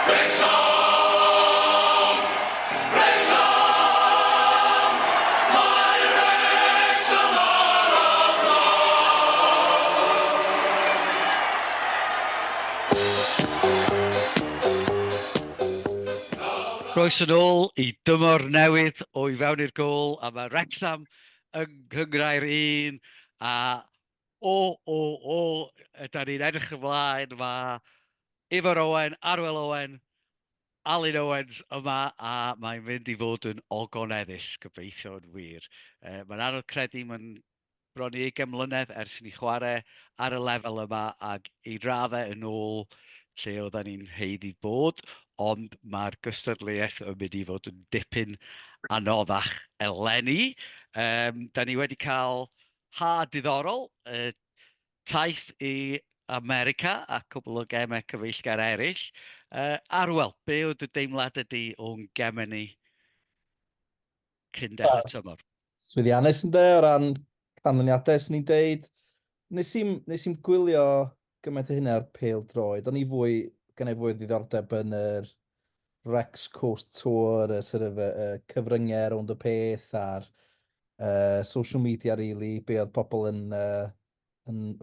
Wrexham! Wrexham! Mae Wrexham ar y blaen! Croes yn ôl I Tymor Newydd o I fewn i'r gôl, a mae Wrexham yn Cynghrair 1, a ydyn ni'n edrych ymlaen, mae Ifor Owen, Arwel Owen, Alun Owens yma, a mae'n mynd I fod yn ogoneddus, gobeithio yn wir. Mae'n anodd credu, mae'n bron I 20 mlynedd ers I ni chwarae ar y lefel yma, ac I raddau yn ôl lle oedden ni'n heiddi bod, ond mae'r gystadleuaeth yn mynd I fod yn dipyn anoddach eleni. Da ni wedi cael ha diddorol, taith I America a cwbl o gemau cyfeillgar eraill. Arwel, be oedd y deimlad ydy o'n gemau ni cyn dechrau tymor? Swyddiannus yn de, o ran canlyniadau sy'n ni'n deud. Nes i'n gwylio gymaint o hynny ar pêl droed, ond gen i fwy ddiddordeb yn yr Rex Coast Tour, y sort of cyfryngau rownd y peth, a'r social media, really, be oedd pobl yn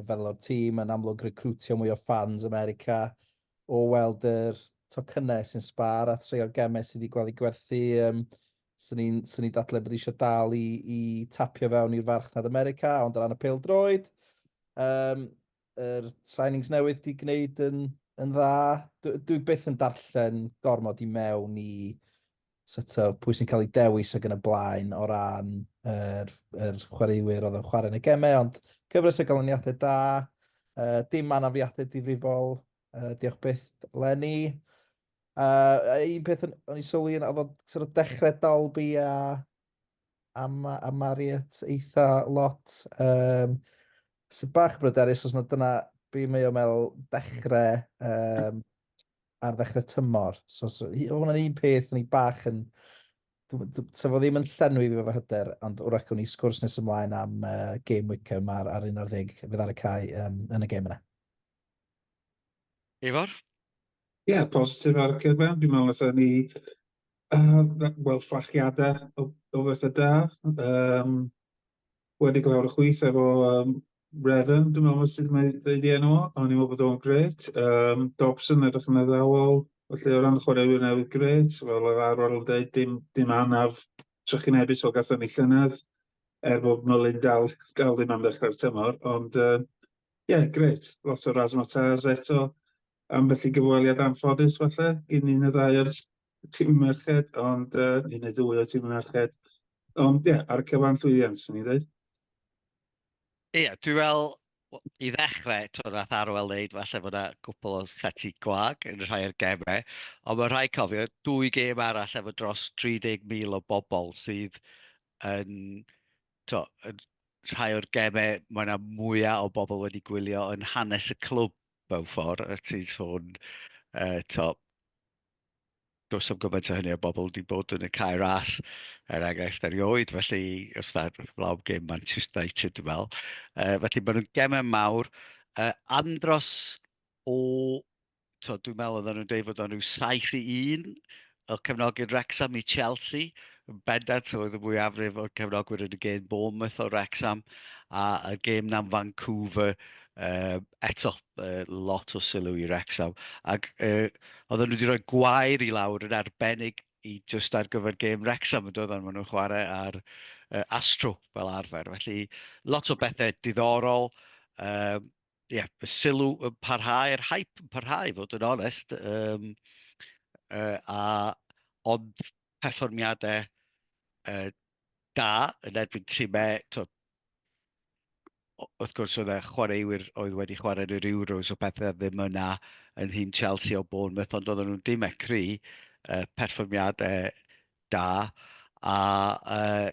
fel o'r tîm, yn amlwg recrwtio mwy o fans America, o weld yr tocynnau sy'n sbar a treo'r gemau sydd wedi gweld I gwerthu. Sy'n ni dadle bod eisiau dal I tapio fewn i'r farchnad America, ond ar ran y pêl droed, yr signings newydd wedi gwneud yn dda. Dwi byth yn darllen gormod I mewn I sort of pwy sy'n cael ei dewis ac yn y blaen o ran yr chwaraewyr oedd yn chwarae yn y gemau, ond cyfres o ganlyniadau da, dim anafiadau difrifol, diolch byth Lenny. Un peth o'n I sylwi yn oedd o'n sort of dechrau Dalby a Marriott eitha lot. Sy'n bach bryderus os na dyna be mae o'n meddwl dechrau ar ddechrau tymor. So hwnna'n un peth o'n I bach yn... So fo ddim yn llenwi fi fo hyder, ond wrach o'n I sgwrs nes ymlaen am game Wycombe ar 11 fydd ar y cae yn y game yna. Ifor? Ie, positif ar y cyfan. Dwi'n meddwl oedd ni weld fflachiadau o bethau da. Wedi glawr y chwith efo Revan, dwi'n meddwl sydd wedi dweud I enw, ond ni'n meddwl bod o'n gret. Dobson edrych yn addawol, felly o ran chwaraewyr newydd gret, fel oedd Arwel yn dweud, dim anaf trychinebus o gatho ni llynedd, bod Mullin dal ddim am ddechrau'r tymor, ond gret, lot o razzmatazz eto, ambell I gyfweliad anffodus falle, gyn un y ddau o'r tîm merched, ond un y dwy o'r tîm merched. Ond ar y cyfan llwyddiant, swn i'n dweud. Ie, dwi'n fel, I ddechrau, nath Arwel wneud, falle bod yna gwbl o seti gwag yn rhai o'r gemau, ond mae rhai cofio, 2 gêm arall efo dros 30,000 o bobl sydd yn rhai o'r gemau, mae yna mwyaf o bobl wedi gwylio yn hanes y clwb mewn ffordd, ti'n sôn, does am gymaint o hynny o bobl wedi bod yn y cae ras enghraifft erioed, felly os da blaw gêm Manchester United dwi'n meddwl. Felly maen nhw'n gemau mawr. Andros o, dwi'n meddwl oedden nhw'n dweud fod nhw 7-1 o cefnogi'r Wrexham I Chelsea. Yn bendant oedd y mwyafrif o'r cefnogwyr yn y gêm Bournemouth o Wrexham, a y gêm na'n Vancouver, eto lot o sylw I Wrexham. Ac oedden nhw wedi rhoi gwair I lawr yn arbennig I just ar gyfer gêm Wrexham, yn doedden maen nhw'n chwarae ar Astro fel arfer. Felly lot o bethau diddorol. Y sylw yn parhau, yr hype yn parhau, fod yn onest. Ond perfformiadau da yn erbyn tîmau. Wrth gwrs oedd chwaraewyr oedd wedi chwarae yn yr Euros o bethau ddim yna yn nhîm Chelsea o Bournemouth, ond oedden nhw'n dim cry, perfformiadau da, a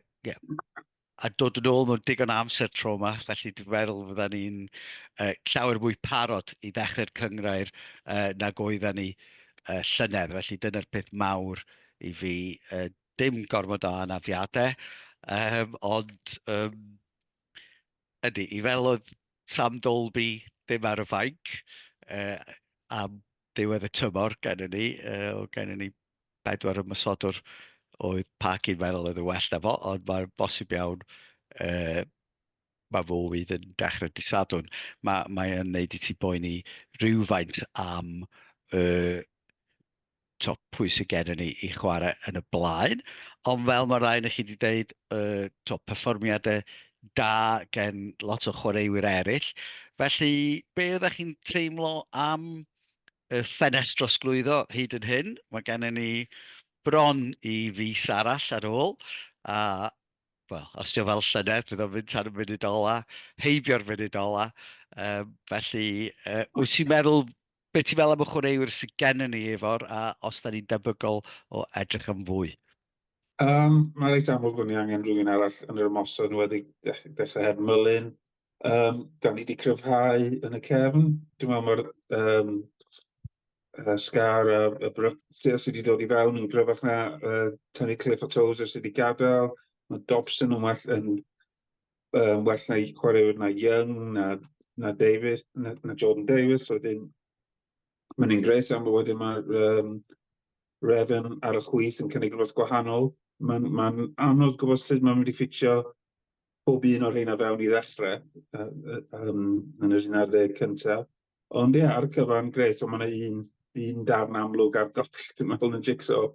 dod yn ôl mewn digon amser tro yma, felly dwi'n meddwl fydden ni'n llawer mwy parod I ddechrau'r Cynghrair nag oedden ni llynedd, felly dyna'r peth mawr I fi. Dim gormod o anafiadau, ond ydy, I fel oedd Sam Dolby ddim ar y fainc am diwedd y tymor gennym ni. Gennym ni 4 ymysodwr oedd Parky'n meddwl oedd y well na fo, ond mae'n bosib iawn mae fo fydd yn dechrau disadwn. Mae'n neud i ti boeni rhywfaint am pwy sydd gennym ni i chwarae yn y blaen. Ond fel mae rhaid i chi wedi dweud, perfformiadau da gen lot o chwaraewyr eraill. Felly, be oeddech chi'n teimlo am y ffenest drosglwyddo hyd yn hyn? Mae gennym ni bron i fus arall ar ôl. A, wel, os ti'n fel llynedd, bydd o'n mynd tan y munud ola, heibio'r munud ola. Felly, wyt ti'n meddwl, be ti'n meddwl am y chwaraewyr sydd gennym ni efo'r, a os da ni'n debygol o edrych am fwy? Mae reit amlwg bod ni angen rhywun arall yn yr ymosod, wedi dechrau heb Mylun. Da ni wedi cryfhau yn y cefn. Dwi'n meddwl mae'r Scar a Brooksy sydd wedi dod i fewn yn gryfach na Tony Cliff o Tozer sydd wedi gadael. Mae Dobson yn well na chwaraewyr na Young, na Davis, na Jordan Davis. Wedyn, mae'n un gres am bod wedyn mae'r Revan ar y chwith yn cynnig rhywbeth gwahanol. Mae'n anodd gwybod sut mae'n mynd i ffitio pob un o'r rheina fewn i ddechrau yn yr 11 cyntaf. Ond ie, ar y cyfan greit, ond mae yna un darn amlwg ar goll, dwi'n meddwl, yn y jigsaw.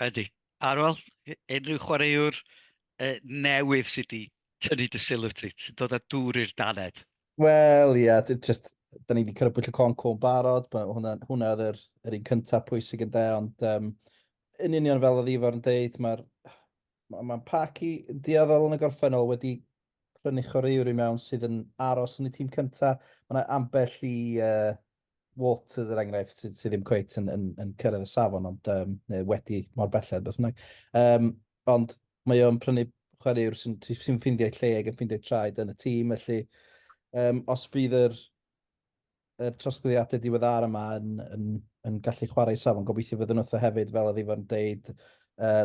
Ydy. Arwel, unrhyw chwaraewr newydd sydd wedi tynnu dy sylw ti, sy'n dod â dŵr i'r daned? Wel, ie, da ni wedi cyrraedd bwyll y conco'n barod, hwnna oedd yr un cyntaf pwysig yn de, ond yn union fel oedd Ifar yn deud, mae Parky dioddol yn y gorffennol wedi prynu chwaraewr i mewn sydd yn aros yn y tîm cyntaf. Mae yna ambell i Walters er enghraifft sydd ddim cweit yn cyrraedd y safon, ond wedi mor belled beth bynnag. Ond mae o'n prynu chwaraewr sy'n ffeindio lle ac yn ffeindio traed yn y tîm, felly os fydd yr trosglwyddiadau diweddar yma yn gallu chwarae safon, gobeithio fydden nhw hefyd, fel oedd Ifan yn deud,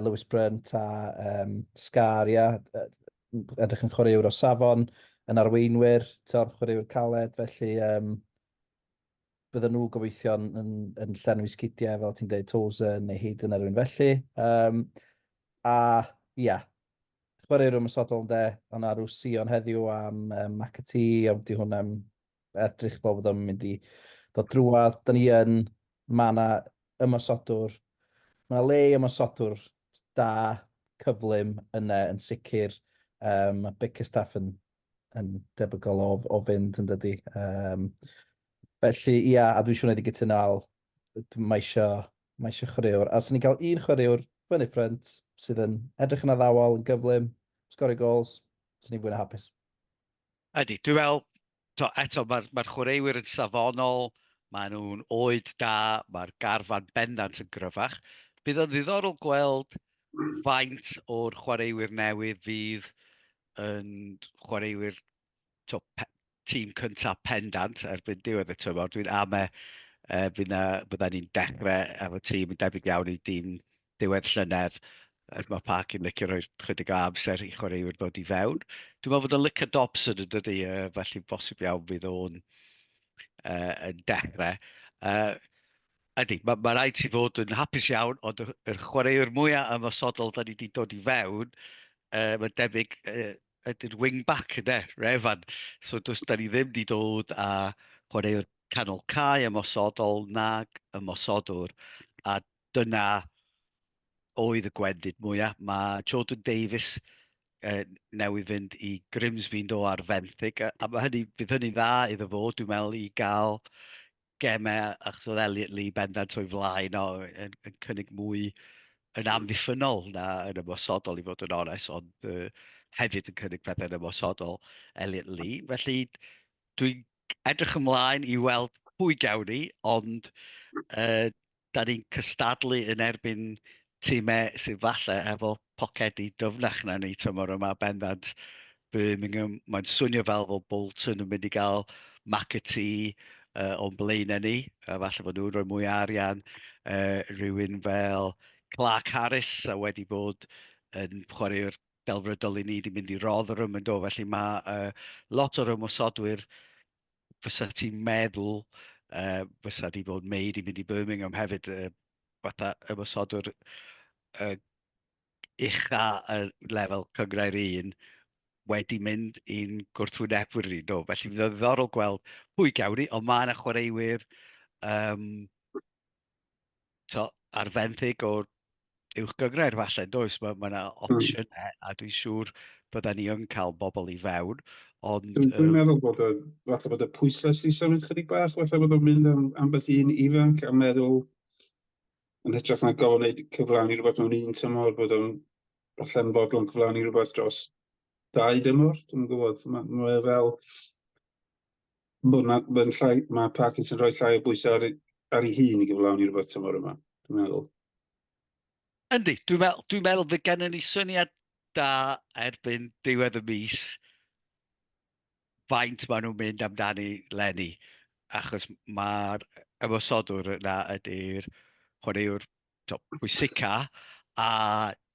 Lewis Brunt a Scar, edrych yn chwaraewr o safon, yn arweinwyr, chwaraewr caled, felly bydden nhw gobeithio yn llenwi sgidiau, fel ti'n deud, Tozer neu hyd yn arwyn felly. A ia, chwaraewr ymysodol yn de, ond ar Sion heddiw am McAtee, ond di hwnna'n edrych bod o'n mynd i ddod drwad. Da ni yn, mae yna ymysodwr, mae yna le ymysodwr da, cyflym yn sicr. Mae Bickerstaff yn debygol o fynd yn dydi. Felly, ia, a dwi'n siŵr wneud i gytunal, mae eisiau chwaraewr. A sy'n ni'n cael un chwaraewr fyny ffrynt sydd yn edrych yn addawol, yn gyflym, sgorio gols, sy'n ni'n fwy na hapus. Ydy, dwi'n meddwl, eto, mae'r chwaraewyr yn safonol, maen nhw'n oed da, mae'r garfan bendant yn gryfach. Bydd o'n ddiddorol gweld faint o'r chwaraewyr newydd fydd yn chwaraewyr tîm cyntaf pendant erbyn diwedd y tymor. Dwi'n bydda ni'n dechrau efo tîm yn debyg iawn i dîm diwedd llynedd. Mae Park yn licio rhoi chydig o amser i chwaraewyr ddod i fewn. Dwi'n meddwl bod yn licio Dobson yn dydi, felly bosib iawn fydd o'n yn dechrau. Ydy, mae rhaid ti fod yn hapus iawn, ond yr chwaraewr mwyaf ymosodol da ni wedi dod i fewn, mae'n debyg ydy'r wing-back yna, Refan. So da ni ddim wedi dod â chwaraewr canol cae ymosodol nag ymosodwr, a dyna oedd y gwendid mwyaf. Mae Jordan Davis newydd fynd i Grimsby'n do ar fenthyg, a fydd hynny'n dda iddo fo, dwi'n meddwl, i gael gemau, achos oedd Elliot Lee bendant o'i flaen yn cynnig mwy yn amddiffynol na yn ymosodol, i fod yn onest, ond hefyd yn cynnig pethau yn ymosodol Elliot Lee. Felly dwi'n edrych ymlaen i weld pwy gawn ni, ond da ni'n cystadlu yn erbyn tîmau sydd falle efo pocedi dyfnach na ni tymor yma bendant Birmingham. Mae'n swnio fel fod Bolton yn mynd i gael McAtee o'n blaenau ni, a falle bod nhw'n rhoi mwy o arian, rhywun fel Clark Harris, a wedi bod yn chwaraewr delfrydol i ni wedi mynd i Rotherham yn do, felly mae lot o'r ymosodwyr fysa ti'n meddwl fysa di bod Meid i mynd i Birmingham hefyd, fatha ymysodwr ucha y lefel Cynghrair 1 wedi mynd i'n gwrthwynebwyr ni. No, felly fydd o ddiddorol gweld pwy gawn ni, ond mae yna chwaraewyr ar fenthyg o uwch Gynghrair falle, does? Mae yna opsiynau, a dwi'n siŵr bydden ni yn cael bobl i fewn, ond Dwi'n meddwl bod falle bod y pwyslais di symud chydig bach, falle bod o'n mynd am beth un ifanc a meddwl yn hytrach na gofyn wneud cyflawni rhywbeth mewn un tymor, bod o'n falle'n bodlon cyflawni rhywbeth dros 2 dymor. Dwi'n gwybod, mae fel bod mae Parkinson rhoi llai o bwysau ar ei hun i gyflawni rhywbeth tymor yma, dwi'n meddwl. yndi, dwi'n meddwl fydd gennym ni syniad da erbyn diwedd y mis faint maen nhw'n mynd amdani leni, achos mae'r ymosodwr yna ydy'r chwaraewr pwysica a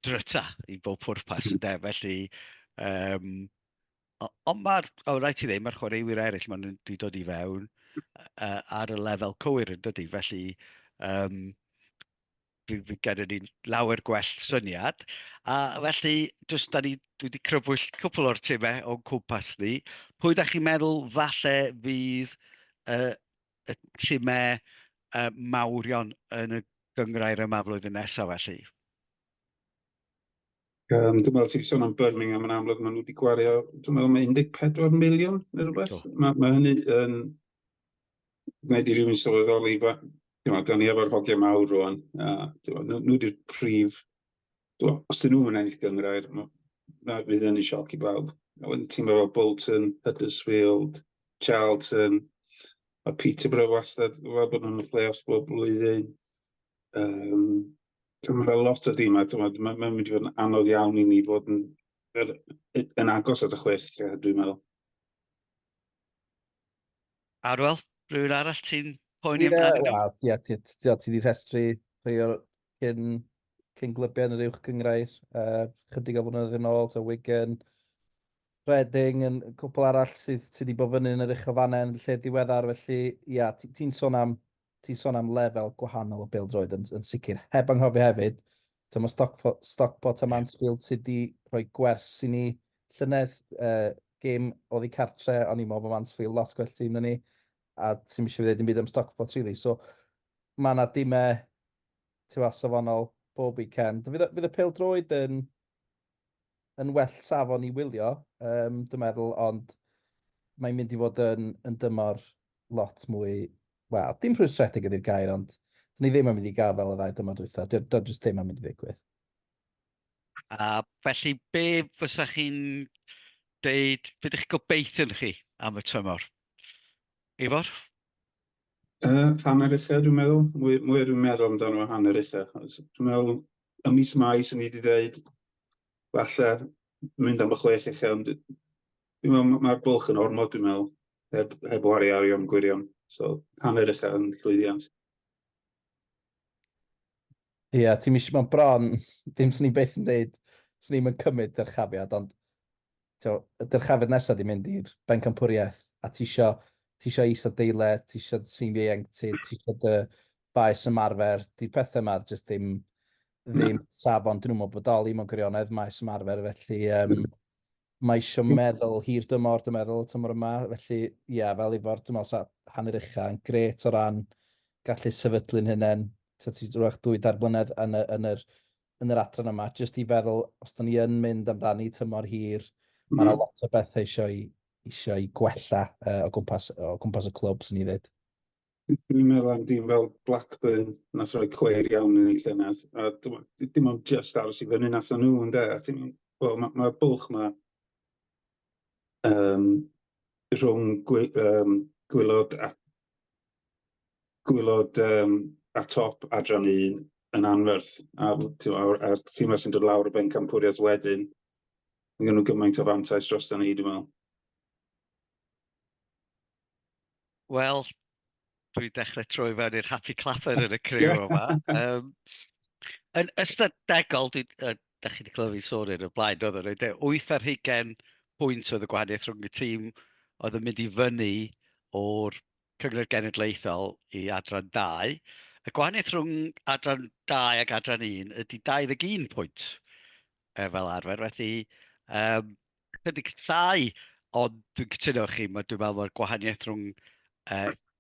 dryta i bob pwrpas ynde, felly ond rhaid ti ddeud, mae'r chwaraewyr eraill maen nhw wedi dod i fewn ar y lefel cywir yn dydy, felly fi gennym ni lawer gwell syniad. A felly, dwi wedi crybwyll cwpl o'r timau o'n cwmpas ni. Pwy da chi'n meddwl falle fydd y timau mawrion yn y Gynghrair yma flwyddyn nesaf felly? Dwi'n meddwl ti'n sôn am Birmingham yn amlwg, maen nhw wedi gwario, dwi'n meddwl mae 14 miliwn neu rhywbeth. Mae hynny yn gwneud i rywun sylweddoli, da ni efo'r hogiau mawr rwan, nhw ydy'r prif, os dyn nhw'n ennill Gynghrair, fydd yn ei sioc i bawb. Tîm efo Bolton, Huddersfield, Charlton, a Peterborough wastad, fel bod nhw'n y play-offs bob blwyddyn. Mae lot o dîmau, mae'n mynd i fod yn anodd iawn i ni fod yn agos at y 6 lle, dwi'n meddwl. Arwel, rhywun arall ti'n poeni amdano nhw? Ti wedi rhestru rhai o'r cyn glybiau yn yr uwch Gynghrair, chydig o flynyddoedd yn ôl, so Wigan, Reading, yn cwpl arall sydd wedi bod fyny yn yr uchelfannau yn lle diweddar, felly ti'n sôn am lefel gwahanol o bêl-droed yn sicr. Heb anghofio hefyd, mae Stockport a Mansfield sydd wedi rhoi gwers i ni llynedd, gêm oedd i cartre, o'n i'n meddwl bod Mansfield lot gwell tîm na ni, a ti'n mysio fi ddweud dim byd am Stockport, really. So, mae yna dimau safonol bob weekend. Fydd y pêl-droed yn well safon i wylio, dwi'n meddwl, ond mae'n mynd i fod yn dymor lot mwy, wel, dim rhwystredig ydy'r gair, ond dyn ni ddim yn mynd i gael fel y ddau dymor dwytha. Dwi'n just ddim yn mynd i ddigwydd. A felly, be fysa chi'n deud, beth ydych gobeithio chi am y tymor? Ifor? Hanner uchel, dwi'n meddwl. Mwy dwi'n meddwl amdano hanner uchel. Dwi'n meddwl, y mis maes ni wedi dweud, falle mynd am y 6 uchel. Dwi'n meddwl, mae'r bwlch yn ormod, dwi'n meddwl, heb wari arian gwirion. So, hanner uchel yn llwyddiant. Ti'n mysio mewn bron, dim sy'n ni beth yn dweud, sy'n ni'n cymryd dyrchafiad, ond y dyrchafiad nesaf di mynd i'r bencampwriaeth, a ti isio isadeile, ti isio sîm ieuenctid, ti isio dy faes ymarfer, di pethau yma jyst ddim safon, dyn nhw'n bodoli mewn gwirionedd maes ymarfer, felly mae eisiau meddwl hir dymor, dwi'n meddwl, tymor yma, felly fel Ifor, dwi'n meddwl hanner ucha yn gret o ran gallu sefydlu'n hynny, ti'n rhywbeth 2 blynedd yn yr adran yma, jyst i feddwl, os da ni yn mynd amdani tymor hir, mae yna lot o bethau eisiau i gwella o gwmpas y clwb, sy'n ni ddweud. Dwi'n meddwl am dîm fel Blackburn, nath rhoi cweir iawn yn ei llynedd, a dim ond just aros i fyny nath nhw yn de. Mae'r bwlch yma rhwng gwylod a top adran 1 yn anferth, a'r tîmau sy'n dod lawr y bencampwriaeth wedyn, yn gynnu gymaint o fantais dros da ni, dwi'n meddwl. Wel, dwi'n dechrau troi fewn i'r happy clapper yn y criw yma. Yn ystadegol, da chi wedi clywed fi sôn yn y blaen, oedd yn 8 ar 20 pwynt oedd y gwahaniaeth rhwng y tîm oedd yn mynd i fyny o'r Cyngor Genedlaethol i adran 2. Y gwahaniaeth rhwng adran 2 ac adran 1 ydy 21 pwynt fel arfer. Felly, chydig llai, ond dwi'n cytuno chi, dwi'n meddwl mae'r gwahaniaeth rhwng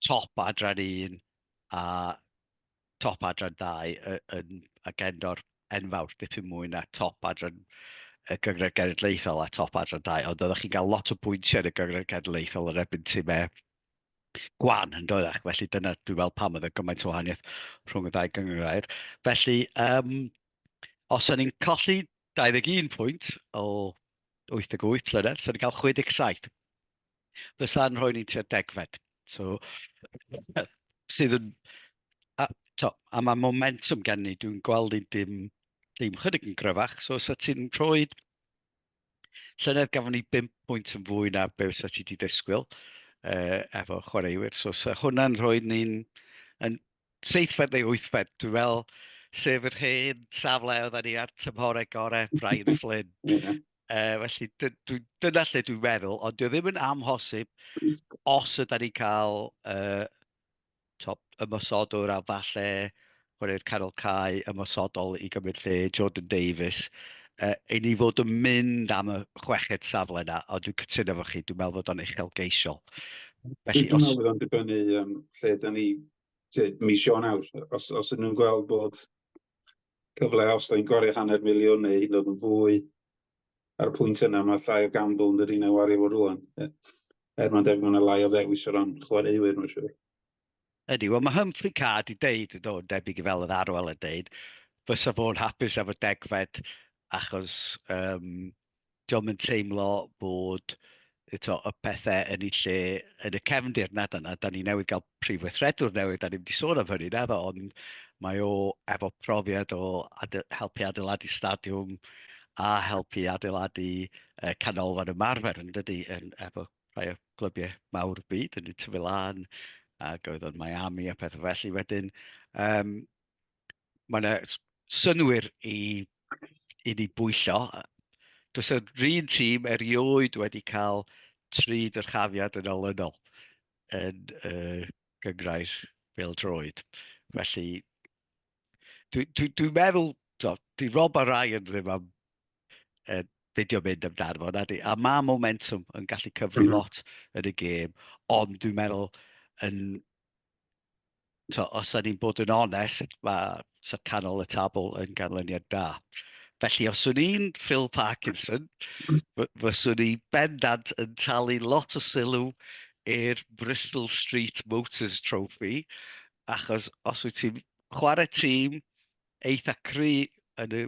top adran 1 a top adran 2 yn agendor enfawr, dipyn mwy na top adran y Gyngor Genedlaethol a top adran 2, ond oeddech chi'n cael lot o bwyntiau yn y Gyngor Genedlaethol yn erbyn tîmau gwan yn doeddech, felly dyna dwi'n meddwl pam oedd y gymaint o wahaniaeth rhwng y ddau gynghrair. Felly, os o'n ni'n colli 21 pwynt o 88 llynedd, so ni'n cael 67. Fysa'n rhoi ni'n tua degfed. So, sydd yn... A mae momentum gen ni, dwi'n gweld ni'n dim chydig yn gryfach, so os ti'n rhoi llynedd gafon ni 5 pwynt yn fwy na be fysa ti wedi disgwyl efo chwaraewyr. So hwnna'n rhoi ni'n yn 7fed neu 8fed. Dwi'n fel sef yr hen safle oedden ni ar tymhorau gorau, Brian Flynn. Felly dyna lle dwi'n meddwl, ond dwi ddim yn amhosib os ydyn ni cael ymosodwr a falle chwaraewyr canol cae ymosodol i gymryd lle Jordan Davies. I ni fod yn mynd am y chweched safle yna, ond dwi'n cytuno efo chi, dwi'n meddwl fod o'n uchelgeisiol. Felly, Dwi'n meddwl bod o'n dibynnu lle da ni mis Ionawr. Os ydyn nhw'n gweld bod cyfle os da'n gorau 500,000 neu hyd yn oed yn fwy ar y pwynt yna, mae llai o gamble yn dydyn nhw wario fo rwan. Mae'n debyg mae'n lai o ddewis o ran chwaraewyr, mae'n siŵr. Ydy, wel mae Humphrey Card i deud, debyg i fel oedd Arwel yn deud, fysa fo'n hapus efo degfed, achos diolch yn teimlo bod y pethau yn ei lle yn y cefndir nad yna. Da ni newydd gael prif weithredwr newydd, da ni wedi sôn am hynny, naddo, ond mae o efo profiad o helpu adeiladu stadiwm a helpu adeiladu canolfan ymarfer, yn dydy, efo rhai o glybiau mawr byd, yn y tyfu lan, ac oedd o'n Miami a pethau felly. Wedyn, mae yna synwyr i ni bwyllo. Does yr un tîm erioed wedi cael 3 dyrchafiad yn olynol yn Cynghrair bêl-droed. Felly, dwi'n meddwl, di Rob a Ryan ddim am beidio mynd amdano fo, nadi. A mae momentum yn gallu cyfri lot yn y gêm, ond dwi'n meddwl os da ni'n bod yn onest, mae canol y tabl yn ganlyniad da. Felly, os o'n i'n Phil Parkinson, fyswn ni bendant yn talu lot o sylw i'r Bristol Street Motors Trophy, achos os wyt ti'n chwarae tîm eitha cry yn y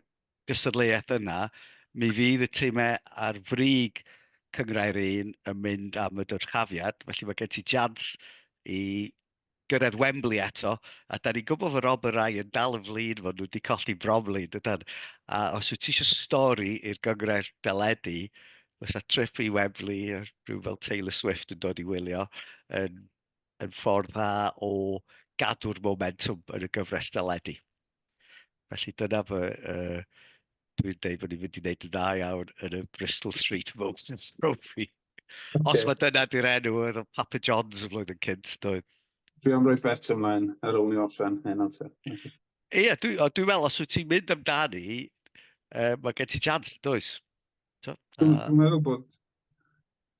gystadleuaeth yna, mi fydd y tîmau ar frig Cynghrair 1 yn mynd am y dyrchafiad, felly mae gen ti jans i gyrraedd Wembley eto, a da ni'n gwybod fod Rob a Ryan dal yn flin fod nhw wedi colli Bromley, dydyn. A os wyt ti eisiau stori i'r Cynghrair deledu, fysa trip i Wembley, rhyw fel Taylor Swift yn dod i wylio, yn ffordd dda o gadw'r momentum yn y gyfres deledu. Felly dyna fy... dwi'n dweud bod ni'n mynd i wneud yn dda iawn yn y Bristol Street Motors Trophy. Os mae dyna di'r enw, oedd o Papa John's y flwyddyn cynt, doedd. Dwi am roi bet ymlaen ar ôl ni orffen hyn amser. Ie, dwi'n meddwl, os wyt ti'n mynd amdani, mae gen ti chance, does? Dwi'n meddwl bod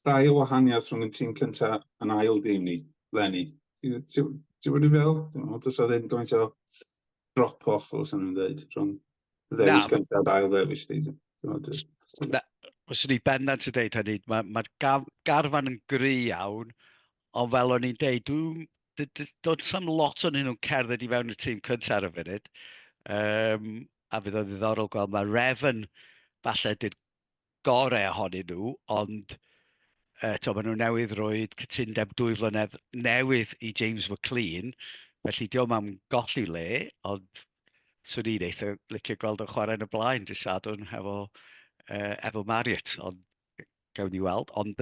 rai o wahaniaeth rhwng y tîm cyntaf yn ail dîm ni, Lenny. Ti'n wedi fel? Does o ddim gymaint o drop-off, os ydyn nhw'n dweud, rhwng ddewis cyntaf a ail ddewis ni. Os ydyn ni bendant yn dweud hynny, mae'r garfan yn gry iawn, ond fel o'n i'n dweud, doedd sam lot o'n nhw'n cerdded i fewn y tîm cyntaf ar y funud. A fydd o'n ddiddorol gweld, mae Refn falle di'r gorau ohonyn nhw, ond maen nhw newydd roed cytundeb 2 flynedd newydd i James McLean, felly diolch am golli le, ond swn i'n eitha licio gweld yn chwarae yn y blaen, dy Sadwrn efo Marriott, ond gawn ni weld. Ond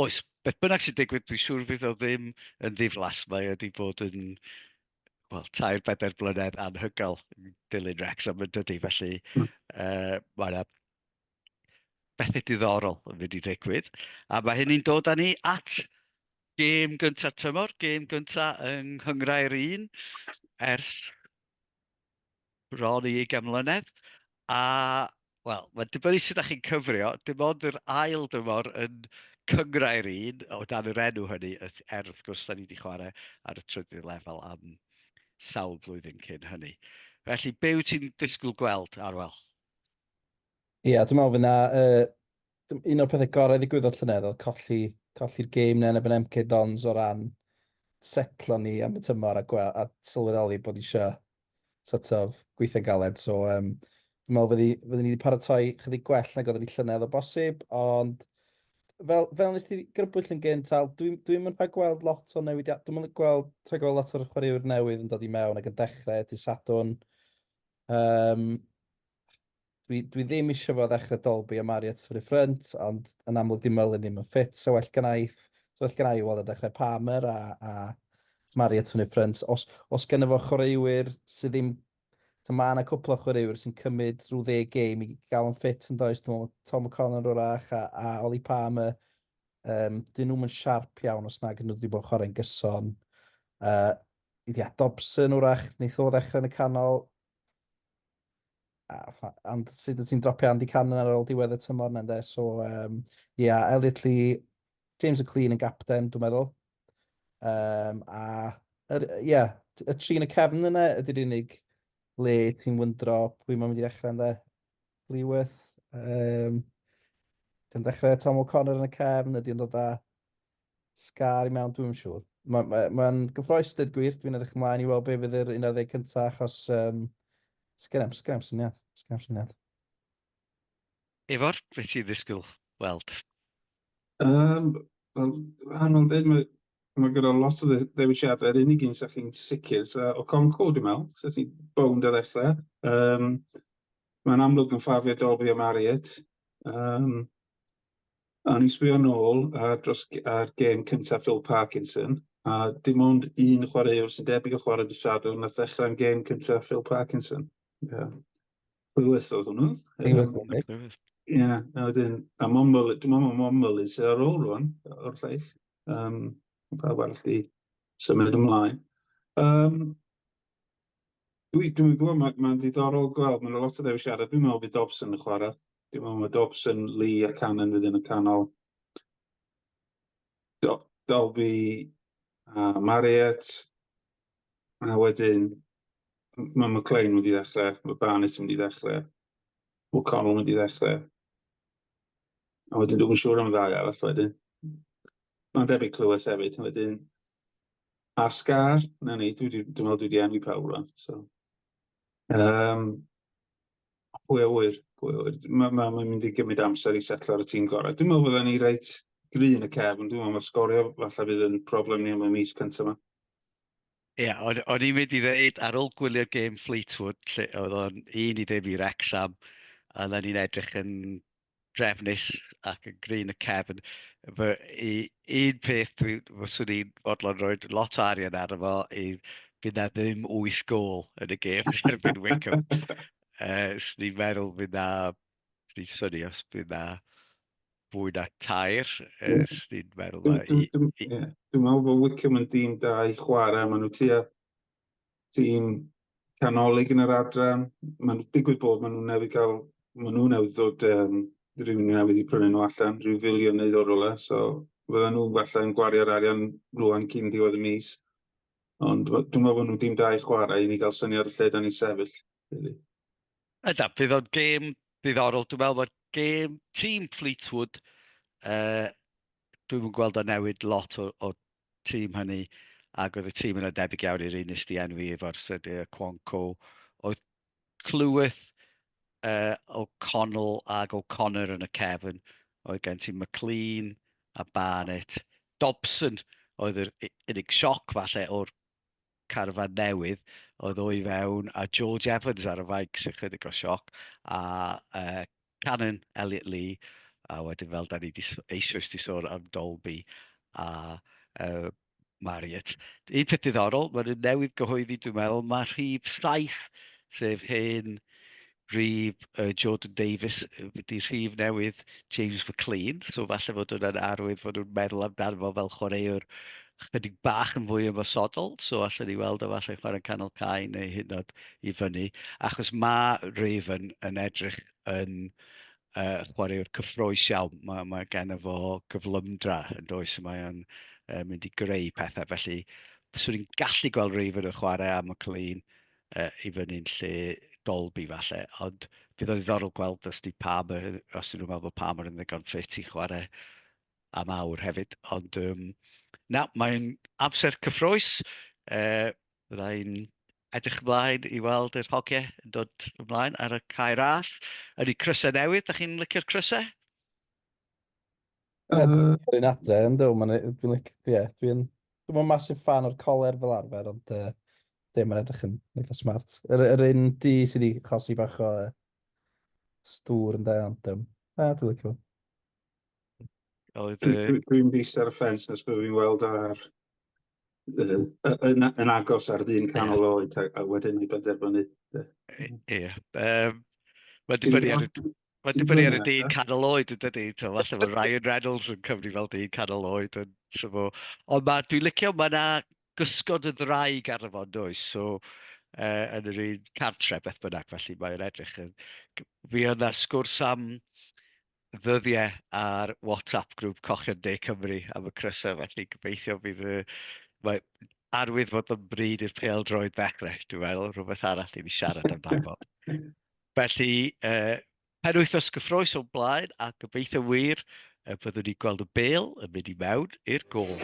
oes, beth bynnag sy'n digwydd, dwi'n siŵr fydd o ddim yn ddiflas, mae wedi bod yn 3-4 blynedd anhygoel yn dilyn Wrexham yn dydy, felly mae yna bethau diddorol yn mynd i ddigwydd. A mae hynny'n dod â ni at gêm gynta tymor, gêm gynta yng Nghynghrair 1 ers bron i 20 mlynedd. A, wel, mae'n dibynnu sut ydych chi'n cyfrio. Dim ond yr ail dymor yn Cynghrair 1, o dan yr enw hynny, wrth gwrs, da ni wedi chwarae ar y trydydd lefel am sawl blwyddyn cyn hynny. Felly, be wyt ti'n disgwyl gweld, Arwel? Ie, dwi'n meddwl fydd na un o'r pethau gorau ddigwyddodd llynedd oedd colli'r gêm neu yn ebyn MK Dons o ran setlo ni am y tymor a sylweddoli bod eisiau sort of gweithio galed. So, dwi'n meddwl fydden ni wedi paratoi chydig gwell nag oedden ni llynedd o bosib, ond fel nes ti grybwyll yn gynt, dwi'n mynd rhaid gweld lot o newidiad. Dwi'n mynd rhaid gweld lot o'r chwaraewyr newydd yn dod i mewn ac yn dechrau, dy Sadwn. Dwi ddim eisiau fod ddechrau Dolby a Marriott for the front, ond yn amlwg dim Mullin ddim yn ffit, so well gan i weld y dechrau Palmer a Marriott for the front. Os gen fo chwaraewyr sydd ddim, mae yna cwpl o chwaraewyr sy'n cymryd rhyw 10 gêm i gael yn ffit yn does, dwi'n meddwl Tom O'Connor orach a Oli Palmer, dyn nhw'n siarp iawn os nag yn nhw wedi bod chwarae'n gyson. Dobson wrach, neith o ddechrau yn y canol, and sydd ti'n dropio Andy Cannon ar ôl diwedd y tymor yna, de. So, Elliot Lee, James O'Clean yn gapten, dwi'n meddwl. Y tri yn y cefn yna ydy'r unig le ti'n wyndro pwy mae'n mynd i ddechrau yna. Leaworth. Ti'n dechrau Tom O'Connor yn y cefn, ydy'n dod â Scar i mewn, dwi'n siŵr. Mae'n gyffroes dyd gwir, dwi'n edrych ymlaen i weld be fydd yr 11 cyntaf, achos sgynnem syniad. Efor, beth ti'n ddisgwyl weld? Wel, anodd dweud, mae gyda lot o ddewisiadau. Yr unig un sy'n chi'n sicr, o Conco, dwi'n meddwl, sy'n ti'n bownd o ddechrau. Mae'n amlwg yn ffafio Dolby a Marriott. O'n i sbio nôl ar gêm cyntaf Phil Parkinson, a dim ond un chwaraewr sy'n debyg o chwarae dy Sadwn nath ddechrau yn gêm cyntaf Phil Parkinson. Chwilys oedd hwnnw. Ie, a wedyn, a Momble, dwi'n meddwl Momble sydd ar ôl rwan, o'r lleill. Pawb arall di symud ymlaen. Dwi'n gwybod, mae'n diddorol gweld, mae'n lot o ddewisiadau. Dwi'n meddwl bydd Dobson yn chwarae. Dwi'n meddwl mae Dobson, Lee a Cannon fydd yn y canol. Dolby a Marriott. A wedyn, mae McLean wedi ddechrau, mae Barnes wedi ddechrau, O'Connell wedi ddechrau. A wedyn dwi'n siŵr am ddau arall wedyn. Mae'n debyg clywes hefyd. Wedyn, a Scar, na ni, dwi'n meddwl dwi wedi enwi pawb rhan. So. Pwy a wyr. Mae'n mynd i gymryd amser i setlo ar y tîm gorau. Dwi'n meddwl fydden ni reit gry yn y cefn. Dwi'n meddwl mae sgorio falle bydd yn problem ni am y mis cyntaf yma. Ie, o'n i'n mynd i ddeud ar ôl gwylio'r gêm Fleetwood, lle oedd o'n 1-0 i Wrexham, a na ni'n edrych yn drefnus ac yn grin y cefn. Un peth fyswn i'n fodlon rhoi lot o arian ar efo bydd na ddim 8 gol yn y gêm erbyn Wycombe. Ni'n meddwl bydd na, ni'n syni os bydd na fwy na 3. Ni'n meddwl na... Dwi'n meddwl bod Wycombe yn dîm da i chwarae. Maen nhw tua tîm canolig yn yr adran. Maen nhw'n digwydd bod maen nhw newydd ddod rhywun newydd i prynu nhw allan, rhyw filiwn neu ddod rola. So fydden nhw falle yn gwario'r arian rwan cyn diwedd y mis. Ond dwi'n meddwl bod nhw'n dîm da i chwarae i ni gael syniad y lle da ni sefyll. Yda, bydd o'n gêm ddiddorol. Dwi'n meddwl bod gêm tîm Fleetwood, dwi'n gweld o newid lot o tîm hynny, ac oedd y tîm yna debyg iawn i'r un nes di enwi efo'r sydd Quanco. Oedd Clwyth, O'Connell ac O'Connor yn y cefn. Oedd gen ti McLean a Barnett. Dobson oedd yr unig sioc falle o'r carfan newydd, oedd o'i fewn, a George Evans ar y faig sy'n chydig o sioc, a Cannon, Elliot Lee, a wedyn fel da ni eisoes di sôn am Dolby a Marriott. Un peth diddorol, mae'n newydd gyhoeddi, dwi'n meddwl, mae rhif 7, sef hyn rhif Jordan Davies wedi rhif newydd James McLean, so falle fod hwnna'n arwydd fod nhw'n meddwl amdano fo fel chwaraewr chydig bach yn fwy ymosodol, so allan ni weld o falle chwarae'n canol cae neu hyd yn oed i fyny, achos mae Raven yn edrych yn chwaraewr cyffroes iawn. Mae gen fo gyflymdra yn does, mae o'n mynd i greu pethau, felly swn i'n gallu gweld Raven yn chwarae am y Clean i fyny'n lle Dolby falle, ond bydd o ddiddorol gweld os nhw'n meddwl bod Palmer yn ddigon ffit i chwarae am awr hefyd, ond na, mae'n amser cyffroes. Byddai'n edrych ymlaen i weld yr hogiau yn dod ymlaen ar y cae ras. Yn ei crysau newydd, da chi'n licio'r crysau? Dwi'n adre, ynddo, dwi'n masif fan o'r coler fel arfer, ond dim yn edrych yn eitha smart. Yr un di sydd wedi chosi bach o stŵr yn da, ond dwi'n licio. Oedd, Dwi'n bist ar y ffens nes bydd fi'n weld ar yn agos ar ddyn canol oed a wedyn i benderfynu. ie. Mae'n dibynnu ar y dyn canol oed yn dydi. Falle mae RyanReynolds yn cyfri fel dyn canol oed. Ond dwi'n licio, mae yna gysgod y ddraig ar y fo, does. So, yn yr un cartre beth bynnag, felly mae'n edrych. Fi yna sgwrs am ddyddiau ar WhatsApp grŵp Cochion De Cymru am y crysau, felly gobeithio bydd mae arwydd fod yn bryd i'r pêl-droed ddechrau, dwi'n meddwl, rhywbeth arall i ni siarad amdano. Felly, penwythnos gyffroes o'n blaen, a gobeithio wir byddwn ni gweld y bêl yn mynd i mewn i'r gôl.